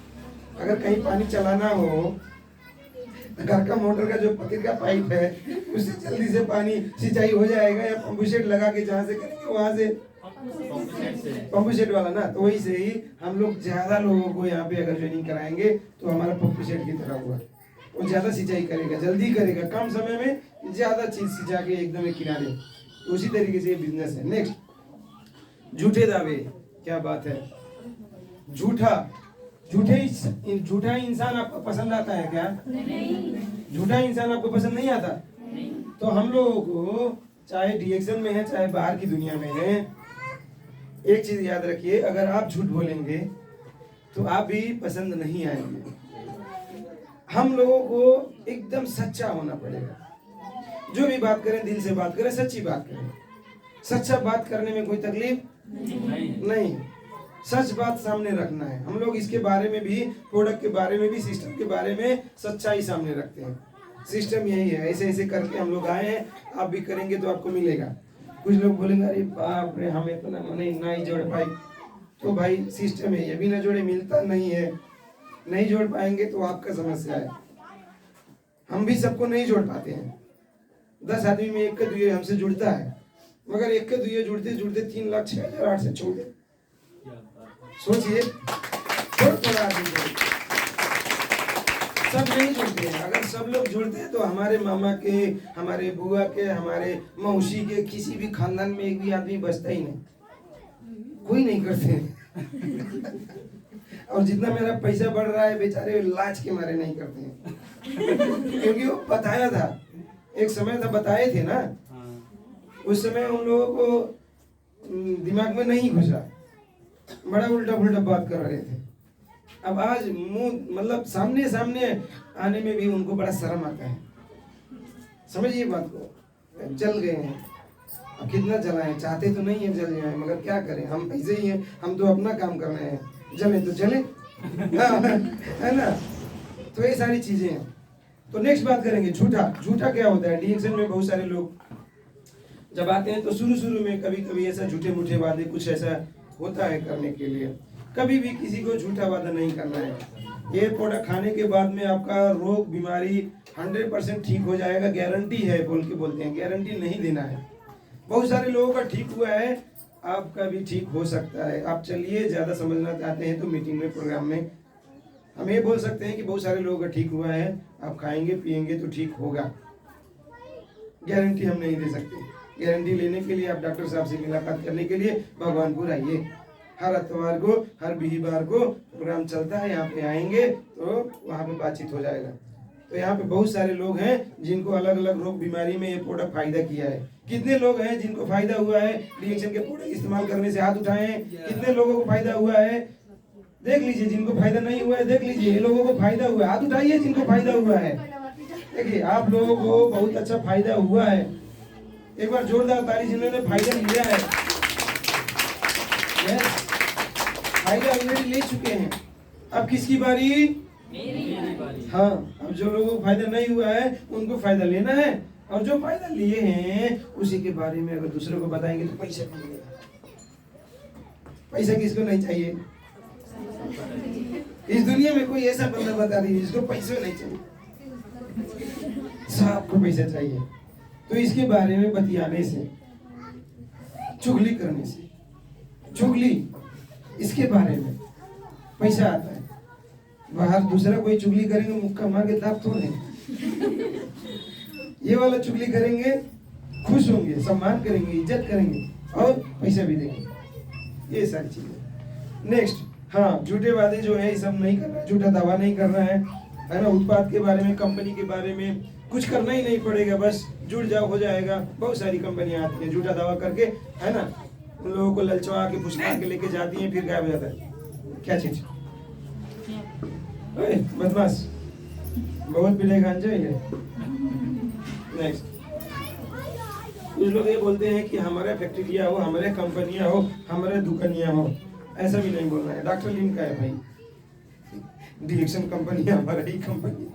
अगर कहीं पानी चलाना हो, घर का मोटर का जो पतिर का पाइप है उससे जल्दी से पानी सिंचाई हो जाएगा, या पंप सेट लगा के जहाँ से करेंगे वहां से पंप सेट वाला ना। तो वही से ही हम लोग ज्यादा लोगों को यहाँ पे अगर ज्वाइनिंग कराएंगे तो हमारा पंप सेट की तरह हुआ, वो ज्यादा सिंचाई करेगा, जल्दी करेगा, कम समय में ज्यादा चीज सिंचा के एकदम एक किनारे। तो उसी तरीके से ये बिजनेस है। नेक्स्ट, झूठे दावे, क्या बात है? झूठा इंसान आपको पसंद आता है क्या? नहीं। झूठा इंसान आपको पसंद नहीं आता? नहीं। तो हम लोगों को चाहे डीएक्शन में है चाहे बाहर की दुनिया में है, एक चीज याद रखिए, अगर आप झूठ बोलेंगे तो आप भी पसंद नहीं आएंगे। हम लोगों को एकदम सच्चा होना पड़ेगा, जो भी बात करें दिल से बात करें, सच्ची बात करें। सच्चा बात करने में कोई तकलीफ नहीं, सच बात सामने रखना है। हम लोग इसके बारे में भी, प्रोडक्ट के बारे में भी, सिस्टम के बारे में सच्चाई सामने रखते हैं। सिस्टम यही है, ऐसे ऐसे करके हम लोग आए हैं, आप भी करेंगे तो आपको मिलेगा। कुछ लोग बोलेंगे अरे बाप रे हम इतना नहीं जोड़ पाए, तो भाई सिस्टम है, ये भी ना जोड़े मिलता नहीं है, नहीं जोड़ पाएंगे तो आपका समस्या है। हम भी सबको नहीं जोड़ पाते हैं, 10 आदमी में 1 का 2 हमसे जुड़ता है, मगर 1 का 2 जुड़ते जुड़ते 3,06,800 से छोड़। सोचिए, थोड़ा आदमी सब नहीं जुड़ते हैं। अगर सब लोग जुड़ते हैं तो हमारे मामा के, हमारे बुआ के, हमारे मौसी के, किसी भी खानदान में एक भी आदमी बचता ही नहीं, कोई नहीं करते। और जितना मेरा पैसा बढ़ रहा है बेचारे लाज के मारे नहीं करते हैं। क्योंकि वो बताया था, एक समय था बताए थे ना, उस समय उन लोगों को दिमाग में नहीं घुसा, बड़ा उल्टा पुल्टा बात कर रहे थे। अब आज मुंह मतलब सामने सामने आने में भी उनको बड़ा शर्म आता है। समझिए बात को, जल गए हैं। अब कितना जलाएं, चाहते तो नहीं है जल जाए, मगर क्या करें, हम ऐसे ही हैं, हम तो अपना काम कर रहे हैं, जले तो जले है ना। तो ये सारी चीजें हैं। तो नेक्स्ट बात करेंगे झूठा। झूठा क्या होता है? डीएक्शन में बहुत सारे लोग जब आते हैं तो शुरू में कभी कभी ऐसा झूठे मूठे वादे कुछ ऐसा होता है करने के लिए। कभी भी किसी को झूठा वादा नहीं करना है। ये प्रोडक्ट खाने के बाद में आपका रोग बीमारी 100% ठीक हो जाएगा, गारंटी है बोल के बोलते हैं, गारंटी नहीं देना है। बहुत सारे लोगों का ठीक हुआ है, आपका भी ठीक हो सकता है। आप चलिए, ज्यादा समझना चाहते हैं तो मीटिंग में प्रोग्राम में हम ये बोल सकते हैं कि बहुत सारे लोगों का ठीक हुआ है, आप खाएंगे पिएंगे तो ठीक होगा। गारंटी हम नहीं दे सकते। गारंटी लेने के लिए आप डॉक्टर साहब से मुलाकात करने के लिए भगवानपुर आइए। हर इतवार को, हर बिहीवार को प्रोग्राम चलता है, यहाँ पे आएंगे तो वहाँ पे बातचीत हो जाएगा। तो यहाँ पे बहुत सारे लोग हैं जिनको अलग अलग रोग बीमारी में ये प्रोडक्ट फायदा किया है। कितने लोग हैं जिनको फायदा हुआ है डीएक्शन के प्रोडक्ट इस्तेमाल करने से? हाथ उठाएं। कितने लोगों को फायदा हुआ है? देख लीजिए। जिनको फायदा नहीं हुआ है देख लीजिए। ये लोगों को फायदा हुआ है, हाथ उठाइए जिनको फायदा हुआ है। देखिए आप लोगों को बहुत अच्छा फायदा हुआ है। एक बार जोरदार ताली जिन्होंने फायदा लिया है। फायदा ऑलरेडी ले चुके हैं, अब किसकी बारी? मेरी बारी। हाँ, अब जो लोगों को फायदा नहीं हुआ है उनको फायदा लेना है, और जो फायदा लिए हैं उसी के बारे में अगर दूसरों को बताएंगे तो पैसा मिलेगा। पैसा किसको नहीं चाहिए? इस दुनिया में कोई ऐसा बंदा बता दीजिए जिसको पैसा नहीं चाहिए। सबको पैसा चाहिए। तो इसके बारे में बतियाने से, चुगली करने से, चुगली इसके बारे में पैसा आता है। बाहर दूसरा कोई चुगली करेंगे मुक्का मार के दाब थोड़े, ये वाला चुगली करेंगे, खुश होंगे, सम्मान करेंगे, इज्जत करेंगे और पैसा भी देंगे। ये सारी चीजें। नेक्स्ट, हाँ, झूठे वादे जो है ये सब नहीं करना, झूठा दावा नहीं करना है ना। उत्पाद के बारे में, कंपनी के बारे में कुछ करना ही नहीं पड़ेगा, बस जुड़ जाओ, हो जाएगा। बहुत सारी कंपनियां आती हैं झूठा दावा करके, है ना, उन लोगों को ललचवा के फुसला के लेके जाती हैं, फिर गायब हो जाता है। क्या चीज? बदमाश, बहुत पीले गांजा है। नेक्स्ट, कुछ लोग ये बोलते हैं कि हमारे फैक्ट्रियां हो, हमारे कंपनियां हो, हमारे दुकानियां हो। ऐसा भी नहीं बोलना है। डॉक्टर लिम का है भाई, डीएक्शन कंपनी हमारा ही कंपनी,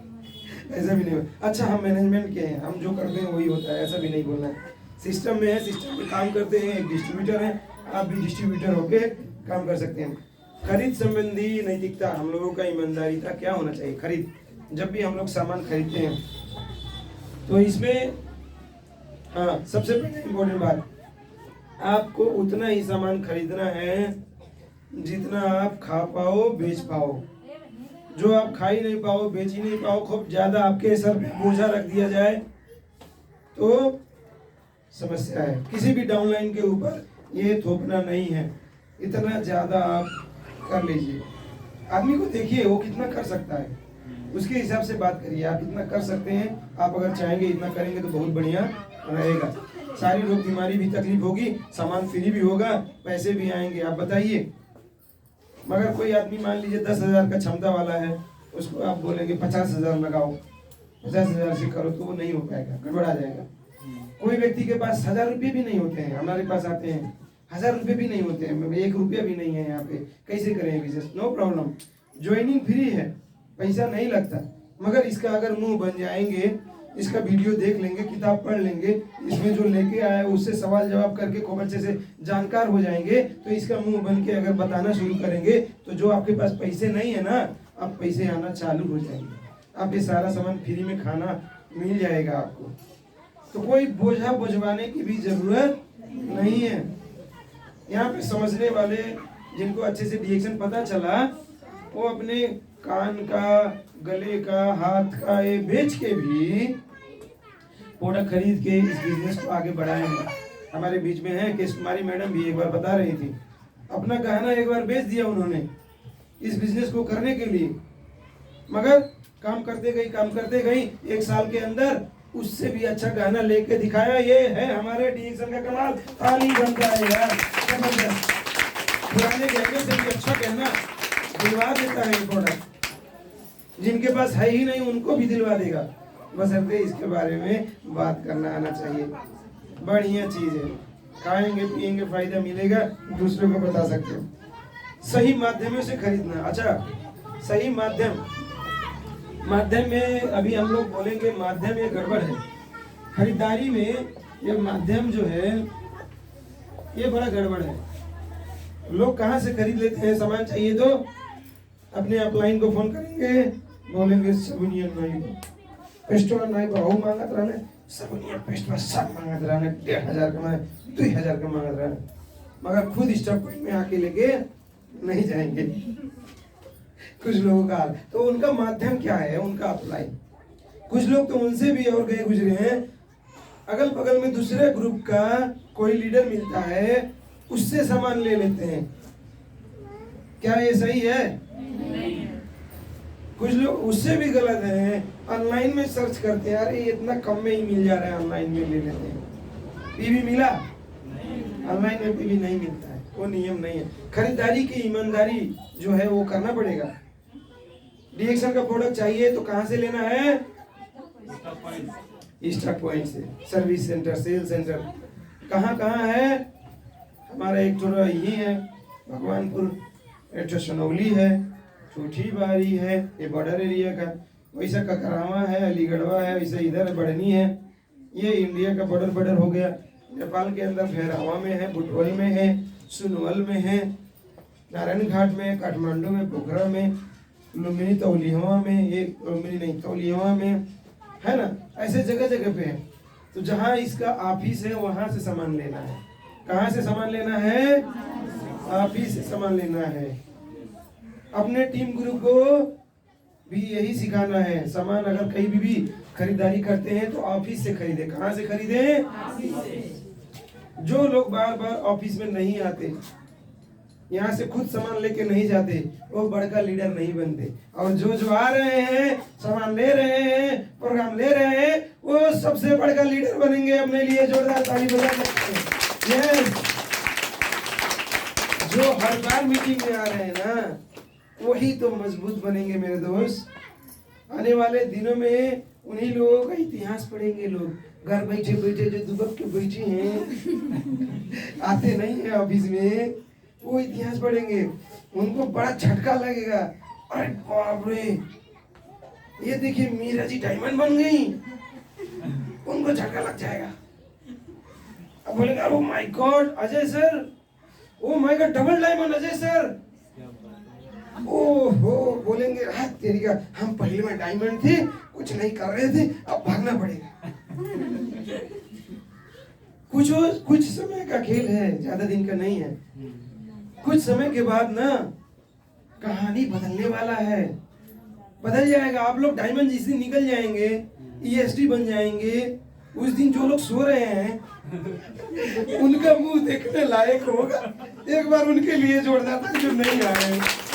ऐसा भी नहीं। अच्छा, हम मैनेजमेंट के हैं, हम जो करते हैं वही होता है, ऐसा भी नहीं बोलना है। सिस्टम में है, सिस्टम में काम करते हैं, एक डिस्ट्रीब्यूटर है, आप भी डिस्ट्रीब्यूटर होके काम कर सकते हैं। खरीद संबंधी नैतिकता, हम लोगों का ईमानदारीता क्या होना चाहिए? खरीद, जब भी हम लोग सामान खरीदते हैं तो इसमें, हाँ, सबसे पहले इम्पोर्टेंट बात, आपको उतना ही सामान खरीदना है जितना आप खा पाओ, बेच पाओ। जो आप खा ही नहीं पाओ, बेच ही नहीं पाओ, खूब ज्यादा आपके सर पे बोझा रख दिया जाए तो समस्या है। किसी भी डाउनलाइन के ऊपर ये थोपना नहीं है, इतना ज्यादा आप कर लीजिए। आदमी को देखिए वो कितना कर सकता है, उसके हिसाब से बात करिए। आप इतना कर सकते हैं, आप अगर चाहेंगे इतना करेंगे तो बहुत बढ़िया रहेगा। सारी रोग बीमारी भी तकलीफ होगी, सामान फ्री भी होगा, पैसे भी आएंगे। आप बताइए, मगर कोई आदमी मान लीजिए 10,000 का क्षमता वाला है, उसको आप बोलेंगे 50,000 लगाओ, 50,000 से करो, तो वो नहीं हो पाएगा, गड़बड़ा जाएगा। कोई व्यक्ति के पास 1,000 रुपये भी नहीं होते हैं, हमारे पास आते हैं 1,000 रुपये भी नहीं होते हैं, 1 रुपया भी नहीं है यहाँ पे, कैसे करें business? No problem, joining free है, पैसा नहीं लगता। मगर इसका अगर मुंह बन जाएंगे, इसका वीडियो देख लेंगे, किताब पढ़ लेंगे, इसमें जो लेके आया उससे सवाल जवाब करके खूब अच्छे से जानकार हो जाएंगे, तो इसका मुंह बन के अगर बताना शुरू करेंगे तो जो आपके पास पैसे नहीं है ना, अब पैसे आना चालू हो जाएंगे। आप ये सारा सामान फ्री में खाना मिल जाएगा आपको, तो कोई बोझा बोझवाने की भी जरूरत नहीं है। यहाँ पे समझने वाले जिनको अच्छे से डीएक्शन पता चला, वो अपने कान का, गले का, हाथ का ये बेच के भी प्रोडक्ट खरीद के इस बिजनेस को आगे बढ़ाएंगे। हमारे बीच में है केश कुमारी मैडम भी एक बार बता रही थी, अपना गहना एक बार बेच दिया उन्होंने इस बिजनेस को करने के लिए, मगर काम करते गई 1 साल के अंदर उससे भी अच्छा गाना लेके दिखाया। ये है हमारे डीएक्शन का कमाल। ताली बनता है यार, जबरदस्त। पुराने गहने से भी अच्छा गहना दिलवा देता है ये प्रोडक्ट। जिनके पास है ही नहीं उनको भी दिलवा देगा, बशर्ते इसके बारे में बात करना आना चाहिए। बढ़िया चीज है, खाएंगे पिएंगे फायदा मिलेगा, दूसरों को बता सकते हो। सही माध्यमों से खरीदना। अच्छा, सही माध्यम में अभी हम लोग बोलेंगे माध्यम ये गड़बड़ है। खरीदारी में ये माध्यम जो है ये बड़ा गड़बड़ है। लोग कहाँ से खरीद लेते हैं? सामान चाहिए तो अपने अपलाइन को फोन करेंगे, बोलेंगे सबुनियन नहीं पेस्टोर नहीं बहु मांगत रहने, सबुनियन पेस्टोर सब मांगत रहने, 1500 का मांग 2000 का मांगत रहने, मगर खुद स्टॉक पॉइंट में आके लेके नहीं जाएंगे। कुछ लोगों का हाल तो उनका माध्यम क्या है? उनका अपलाइन। कुछ लोग तो उनसे भी और गए गुजरे हैं, अगल बगल में दूसरे ग्रुप का कोई लीडर मिलता है उससे सामान ले लेते हैं। क्या ये सही है? नहीं। कुछ लोग उससे भी गलत है, ऑनलाइन में सर्च करते हैं, अरे इतना कम में ही मिल जा रहा है, ऑनलाइन में ले लेते हैं। पीवी मिला? ऑनलाइन में पीवी नहीं मिलता है, वो नियम नहीं है। खरीदारी की ईमानदारी जो है वो करना पड़ेगा। डीएक्शन का प्रोडक्ट चाहिए तो कहाँ से लेना है? स्टॉक पॉइंट से, सर्विस सेंटर, सेल सेंटर। कहाँ कहाँ है? हमारा एक थोड़ा यही है भगवानपुर, एक तो सनौली है, छोटी बारी है, ये बॉर्डर एरिया का, वैसा ककरावा है, अलीगढ़वा है, वैसे इधर बढ़नी है। ये इंडिया का बॉर्डर हो गया। नेपाल के अंदर भैरवा में है, बुटवल में है, सुनवल में है, नारायण घाट में, काठमांडू में, पोखरा में, लुम्बिनी तौलिया में, ये लुम्बिनी नहीं तौलिया में है ना, ऐसे जगह जगह पे है। तो जहाँ इसका ऑफिस है वहां से सामान लेना है। कहाँ से सामान लेना है? ऑफिस से सामान लेना है। अपने टीम ग्रुप को भी यही सिखाना है, सामान अगर कहीं भी खरीदारी करते हैं तो ऑफिस से खरीदे। कहाँ से खरीदे? जो लोग बार बार ऑफिस में नहीं आते, यहाँ से खुद सामान लेके नहीं जाते, वो बड़का लीडर नहीं बनते। और जो आ रहे हैं, सामान ले रहे हैं, प्रोग्राम ले रहे हैं, वो सबसे बड़का लीडर बनेंगे। अपने लिए जोरदार ताली बजा सकते हैं। यस, जो हर बार मीटिंग में आ रहे हैं ना, वही तो मजबूत बनेंगे मेरे दोस्त। आने वाले दिनों में उन्हीं लोगों का इतिहास पढ़ेंगे लोग। घर बैठे बैठे जो दुबक के बैठे हैं, आते नहीं है ऑफिस में, वो इतिहास पढ़ेंगे। उनको बड़ा झटका लगेगा, अरे बाप रे, ये देखिए मीरा जी डायमंड बन गई। उनको झटका लग जाएगा। अब बोलेंगे oh my God Ajay sir, oh my God double diamond Ajay sir. ओहो, बोलेंगे हाँ तेरी का, हम पहले में डायमंड थे, कुछ नहीं कर रहे थे, अब भागना पड़ेगा। कुछ समय का खेल है, ज्यादा दिन का नहीं है। कुछ समय के बाद ना कहानी बदलने वाला है, बदल जाएगा। आप लोग डायमंड जिस दिन निकल जाएंगे, ईएसटी बन जाएंगे, उस दिन जो लोग सो रहे हैं उनका मुंह देखने लायक होगा। एक बार उनके लिए जोरदार था जो नहीं आ रहे हैं।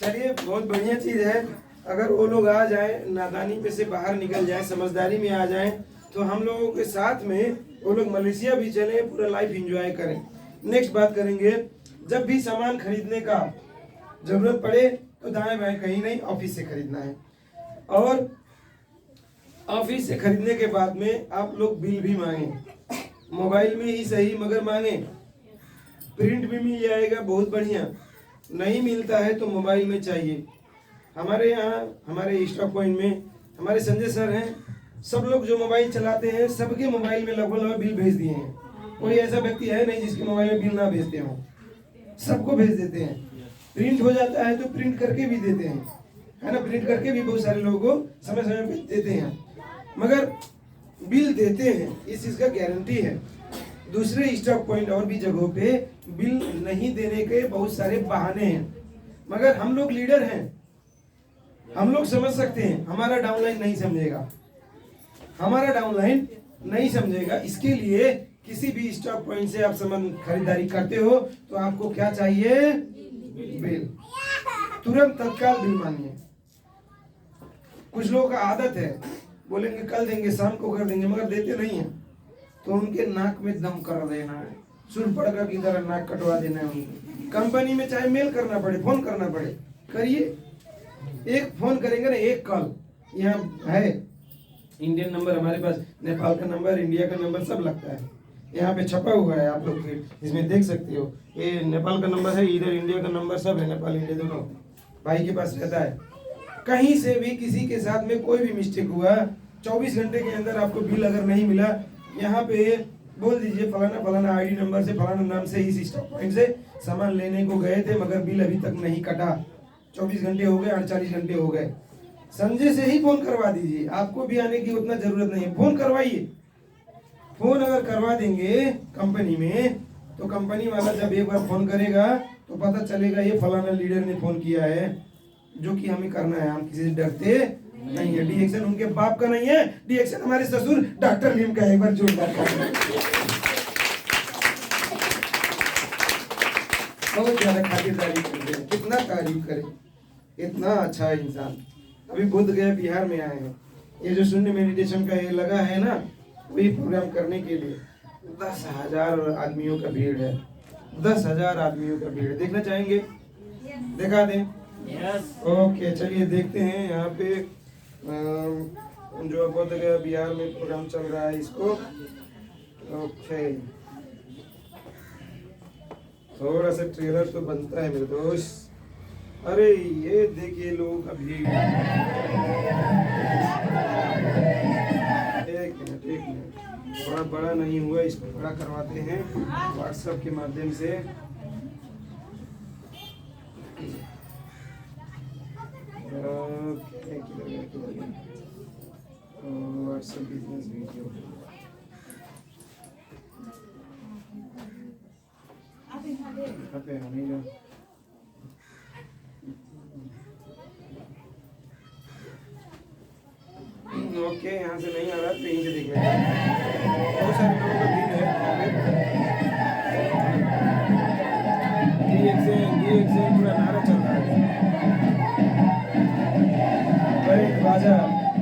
चलिए, बहुत बढ़िया चीज है। अगर वो लोग आ जाए, नादानी पे से बाहर निकल जाए, समझदारी में आ जाए, तो हम लोगों के साथ में वो लोग मलेशिया भी चले, पूरा लाइफ एंजॉय करें। नेक्स्ट बात करेंगे, जब भी सामान खरीदने का जरूरत पड़े तो दाएं बाएं कहीं नहीं, ऑफिस से खरीदना है। और ऑफिस से खरीदने के बाद में आप लोग बिल भी मांगे, मोबाइल में ही सही मगर मांगे। प्रिंट भी मिल जाएगा, बहुत बढ़िया। नहीं मिलता है तो मोबाइल में चाहिए। हमारे यहाँ, हमारे स्टॉक पॉइंट में हमारे संजय सर हैं, सब लोग जो मोबाइल चलाते हैं सबके मोबाइल में लगभग बिल भेज दिए हैं। कोई ऐसा व्यक्ति है नहीं जिसके मोबाइल में बिल ना भेजते हो, सबको भेज देते हैं। प्रिंट हो जाता है तो प्रिंट करके भी देते हैं, है ना, प्रिंट करके भी बहुत सारे लोगों को समय समय पे देते हैं, मगर बिल देते हैं, इस चीज का गारंटी है। दूसरे स्टॉक पॉइंट और भी जगहों पे बिल नहीं देने के बहुत सारे बहाने हैं, मगर हम लोग लीडर हैं, हम लोग समझ सकते हैं। हमारा डाउनलाइन नहीं समझेगा, हमारा डाउनलाइन नहीं समझेगा। इसके लिए किसी भी स्टॉक पॉइंट से आप सामान खरीदारी करते हो तो आपको क्या चाहिए? बिल। तुरंत तत्काल बिल मानिए। कुछ लोगों का आदत है, बोलेंगे कल देंगे, शाम को कर देंगे, मगर देते नहीं है। तो उनके नाक में दम कर देना है, सुर पड़का की तरह नाक कटवा देना है उनको। कंपनी में चाहे मेल करना पड़े, फोन करना पड़े, करिए। एक फोन करेंगे ना, एक कॉल, यहाँ है इंडियन नंबर हमारे पास, नेपाल का नंबर, इंडिया का नंबर सब लगता है। यहाँ पे छपा हुआ है, आप लोग इसमें देख सकते हो। ये नेपाल का नंबर है, इधर इंडिया का नंबर, सब है, नेपाल इंडिया दोनों भाई के पास रहता है। कहीं से भी किसी के साथ में कोई भी मिस्टेक हुआ, 24 घंटे के अंदर आपको बिल अगर नहीं मिला, यहाँ पे बोल दीजिए फलाना फलाना आईडी नंबर से, फलाना नाम से, इस स्टॉक पॉइंट से सामान लेने को गए थे, मगर बिल अभी तक नहीं कटा। 24 घंटे हो गए, 48 घंटे हो गए। संजय से ही फोन करवा दीजिए, आपको भी आने की उतना जरूरत नहीं है। फोन करवाइए। फोन अगर करवा देंगे कंपनी में, तो कंपनी वाला जब एक बार फोन करेगा तो पता चलेगा ये फलाना लीडर ने फोन किया है, जो कि हमें करना है। हम किसी से डरते नहीं है। डी एक्शन उनके बाप का नहीं है, डी एक्शन हमारे ससुर डॉक्टर लीम का है। एक बार जोरदार बहुत ज्यादा खातिरदारी करते हैं, कितना तारीफ करें, इतना अच्छा इंसान। अभी बुद्ध गया बिहार में आए हैं, ये जो शून्य मेडिटेशन का ये लगा है ना, वही प्रोग्राम करने के लिए 10,000 आदमियों का भीड़ है। 10,000 आदमियों का भीड़ देखना चाहेंगे? दिखा दें? यस। ओके, चलिए देखते हैं। यहाँ पे जो बोध गया बिहार में प्रोग्राम चल रहा है, इसको ओके, थोड़ा सा ट्रेलर तो बनता है मेरे दोस्त। अरे ये देखिए लोगों का भीड़। एक मिनट, थोड़ा बड़ा नहीं हुआ, इसको बड़ा करवाते हैं व्हाट्सएप के माध्यम से। व्हाट्सएप बिजनेस वीडियो, यहाँ पे नहीं ना। ओके, यहाँ से नहीं आ रहा तो यहीं से देख लेते हैं। बहुत सारे लोगों का भीड़ है यहाँ पे। पूरा नारा चल रहा है, एक राजा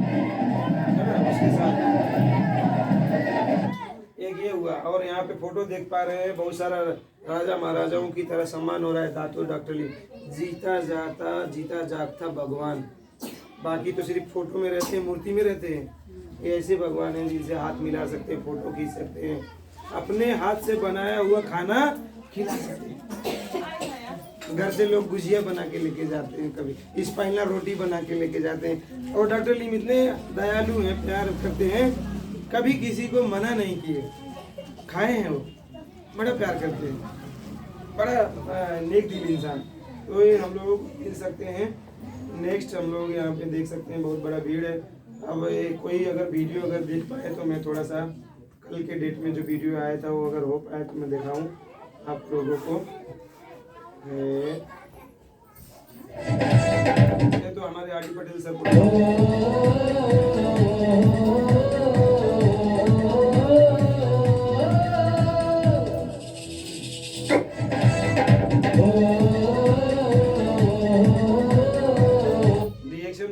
है ना, उसके साथ एक ये हुआ। और यहाँ पे फोटो देख पा रहे हैं, बहुत सारा राजा महाराजाओं की तरह सम्मान हो रहा है। दातो डॉक्टर ली, जीता जाता जीता जागता भगवान। बाकी तो सिर्फ फोटो में रहते हैं, मूर्ति में रहते हैं। ये ऐसे भगवान हैं जिनसे हाथ मिला सकते हैं, फोटो खींच सकते हैं, अपने हाथ से बनाया हुआ खाना खिला सकते हैं। घर से लोग गुजिया बना के लेके जाते हैं, कभी स्पाइनल रोटी बना के लेके जाते हैं। और डॉक्टर लीम इतने दयालु हैं, प्यार करते हैं, कभी किसी को मना नहीं किए, खाए हैं वो, बड़ा प्यार करते हैं, बड़ा नेक दिल इंसान। तो ये हम लोग मिल सकते हैं। नेक्स्ट हम लोग यहाँ पे देख सकते हैं, बहुत बड़ा भीड़ है। अब कोई अगर वीडियो अगर देख पाए तो मैं थोड़ा सा कल के डेट में जो वीडियो आया था वो अगर हो पाए तो मैं दिखाऊं आप लोगों को। ये तो हमारे आर डी पटेल सर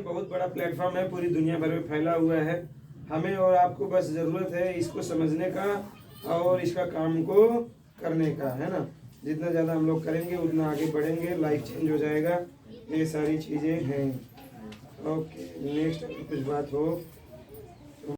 बहुत बड़ा प्लेटफॉर्म है, पूरी दुनिया भर में फैला हुआ है। हमें और आपको बस ज़रूरत है इसको समझने का और इसका काम को करने का, है ना। जितना ज़्यादा हम लोग करेंगे उतना आगे बढ़ेंगे, लाइफ चेंज हो जाएगा। ये सारी चीज़ें हैं। ओके, नेक्स्ट कुछ बात हो